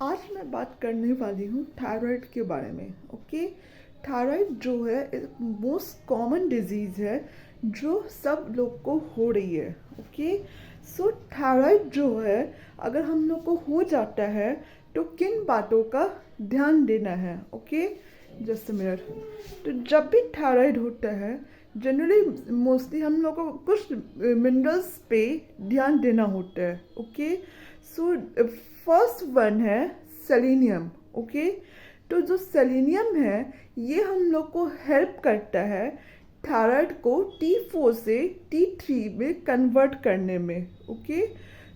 आज मैं बात करने वाली हूँ थायराइड के बारे में। ओके, थायराइड जो है मोस्ट कॉमन डिजीज़ है जो सब लोग को हो रही है। ओके, सो थायराइड जो है अगर हम लोग को हो जाता है तो किन बातों का ध्यान देना है। Okay, just a minute. तो जब भी थायराइड होता है जनरली मोस्टली हम लोग को कुछ मिनरल्स पे ध्यान देना होता है। ओके, सो फर्स्ट वन है सेलेनियम। ओके, तो जो सेलेनियम है ये हम लोग को हेल्प करता है थायराइड को T4 से T3 में कन्वर्ट करने में। ओके,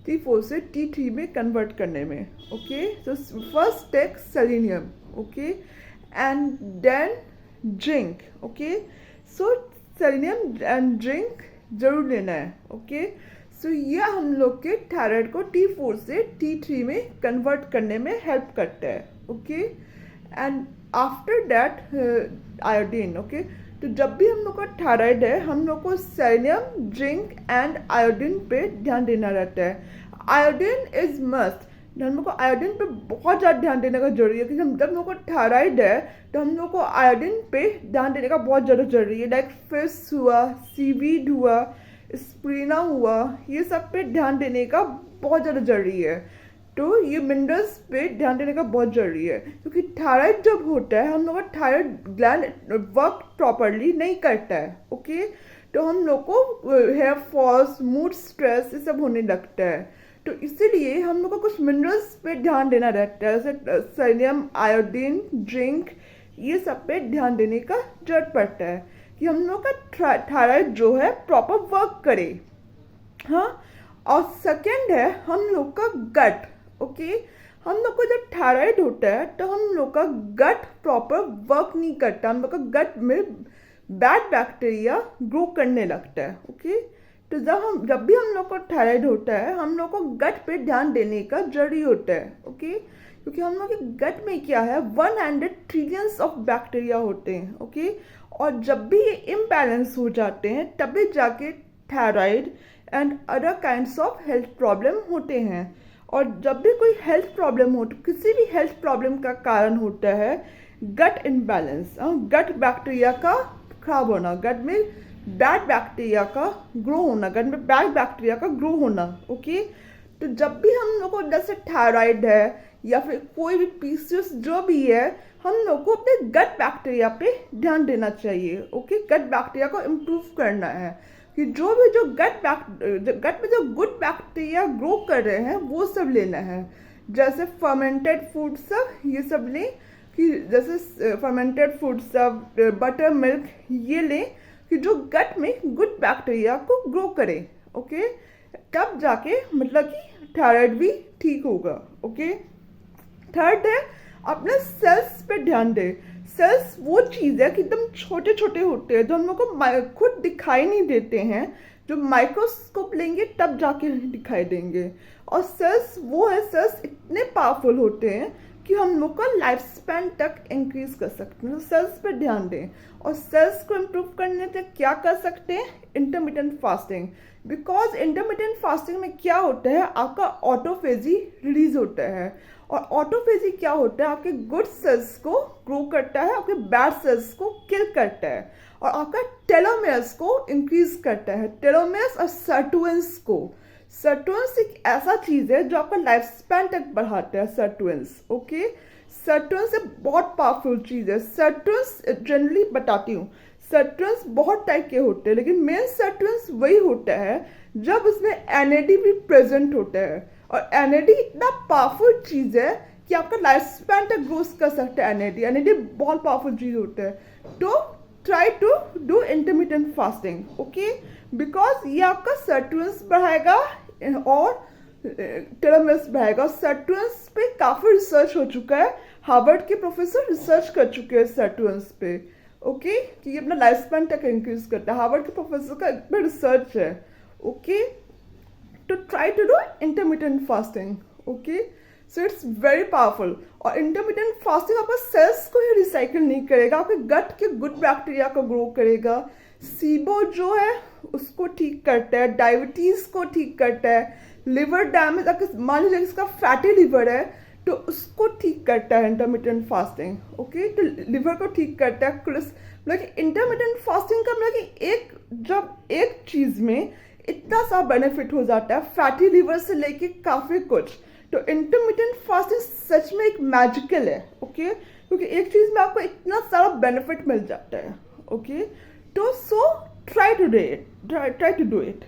T4 से T3 में कन्वर्ट करने में। ओके, तो first take selenium. Okay, and then drink. Okay, so selenium and drink जरूर लेना है। ओके, सो ये हम लोग के थायराइड को T4 से T3 में कन्वर्ट करने में हेल्प करता है। Okay, and after that iodine. Okay, तो जब भी हम लोग का थायराइड है हम लोग को सेलेनियम ड्रिंक एंड आयोडीन पे ध्यान देना रहता है। Iodine is must. हम लोग को आयोडीन पे बहुत ज़्यादा ध्यान देने का जरूरी है क्योंकि हम जब हम लोग को थायराइड है तो हम लोग को आयोडीन पे ध्यान देने का बहुत ज़्यादा जरूरी है। लाइक फिश हुआ, सीवीड हुआ, स्प्रीना हुआ, ये सब पे ध्यान देने का बहुत ज़्यादा ज़रूरी है। तो ये मिनरल्स पे ध्यान देने का बहुत ज़रूरी है क्योंकि थायराइड जब होता है हम लोग का थायराइड ग्लैंड वर्क प्रॉपरली नहीं करता है। ओके, तो हम लोग को हेयर फॉल्स, मूड स्ट्रेस ये सब होने लगता है। तो इसीलिए हम लोग को कुछ मिनरल्स पे ध्यान देना रहता है जैसे सेलेनियम, आयोडीन, ड्रिंक, ये सब पे ध्यान देने का जरूरत पड़ता है कि हम लोग का थायराइड जो है प्रॉपर वर्क करे। हाँ, और सेकंड है हम लोग का गट। ओके, हम लोग को जब थायराइड होता है तो हम लोग का गट प्रॉपर वर्क नहीं करता, हम लोग का गट में बैड बैक्टीरिया ग्रो करने लगता है। ओके, तो जब भी हम लोग को थायराइड होता है हम लोग को गट पे ध्यान देने का जरूरी होता है। ओके, क्योंकि हम लोग के गट में क्या है 100 ट्रिलियंस ऑफ बैक्टीरिया होते हैं। ओके, और जब भी ये इम्बैलेंस हो जाते हैं तभी जाके thyroid and other kinds of health problem होते हैं। और जब भी कोई हेल्थ प्रॉब्लम हो तो किसी भी हेल्थ प्रॉब्लम का कारण होता है गट इम्बैलेंस, गट बैक्टीरिया का खराब होना, गट में बैड बैक्टीरिया का ग्रो होना, गट में बैड बैक्टीरिया का ग्रो होना। ओके, तो जब भी हम लोग को जैसे थायराइड है या फिर कोई भी पीसीओएस जो भी है हम लोग को अपने गट बैक्टीरिया पे ध्यान देना चाहिए। ओके, गट बैक्टीरिया को इम्प्रूव करना है कि जो गट में जो गुड बैक्टीरिया ग्रो कर रहे हैं वो सब लेना है। जैसे फर्मेंटेड फूड सब ये सब लें, कि जैसे फर्मेंटेड फूड सब, बटर मिल्क ये लें कि जो गट में गुड बैक्टीरिया को ग्रो करे। ओके, तब जाके मतलब कि थायराइड भी ठीक होगा। ओके, थर्ड है अपने सेल्स पे ध्यान दे। सेल्स वो चीज़ है कि एकदम छोटे छोटे होते हैं जो हम लोग को खुद दिखाई नहीं देते हैं, जो माइक्रोस्कोप लेंगे तब जाके दिखाई देंगे। और सेल्स वो है, सेल्स इतने पावरफुल होते हैं कि हम लोग का लाइफ स्पैन तक इंक्रीज कर सकते हैं। तो सेल्स पे ध्यान दें। और सेल्स को इम्प्रूव करने से क्या कर सकते हैं, intermittent fasting. Because intermittent fasting में क्या होता है आपका ऑटोफेजी रिलीज होता है। और ऑटोफेजी क्या होता है, आपके गुड सेल्स को ग्रो करता है, आपके बैड सेल्स को किल करता है और आपका टेलोमेयर्स को इंक्रीज करता है। टेलोमेयर्स और सर्टुएंस को, सर्टुएंस एक ऐसा चीज़ है जो आपका लाइफ स्पैन तक बढ़ाता है। सर्टुएंस, ओके, सर्टुएंस एक बहुत पावरफुल चीज़ है। सर्टुएंस जनरली बताती हूँ, सर्टुएंस बहुत टाइप के होते हैं लेकिन मेन सर्टुएंस वही होता है जब उसमें एनएडी भी प्रेजेंट होता है। और एनएडी इतना पावरफुल चीज़ है कि आपका लाइफ स्पैन तक ग्रोथ कर सकता है। एनएडी बहुत पावरफुल चीज़ होता है। तो try to do intermittent fasting. Okay, because ये आपका सर्टुएंस बढ़ाएगा और टेलोमेयर्स बढ़ाएगा। सर्टुएंस पे काफ़ी रिसर्च हो चुका है, हार्वर्ड के प्रोफेसर रिसर्च कर चुके हैं सर्टुएंस पे। ओके, कि ये अपना लाइफ स्पैन तक इंक्रीज करता है, हार्वर्ड के प्रोफेसर का इस पर रिसर्च है। Okay, to try to do intermittent fasting. Okay, so it's very powerful. और intermittent fasting आपका सेल्स को ही रिसाइकिल नहीं करेगा, आपके गट के गुड बैक्टीरिया को ग्रो करेगा। सीबो जो है उसको ठीक करता है, डायबिटीज को ठीक करता है, लिवर डैमेज, अगर मान लीजिए इसका फैटी लिवर है तो उसको ठीक करता है इंटरमिटेंट फास्टिंग। ओके, तो लिवर को ठीक करता है। मतलब कि इंटरमिटेंट फास्टिंग का मतलब कि जब एक चीज़ में इतना सा बेनिफिट हो जाता है, फैटी लिवर से लेके काफ़ी कुछ, तो इंटरमिटेंट फास्टिंग सच में एक मैजिकल है। ओके, क्योंकि एक चीज़ में आपको इतना सारा बेनिफिट मिल जाता है। ओके, तो so try to do it.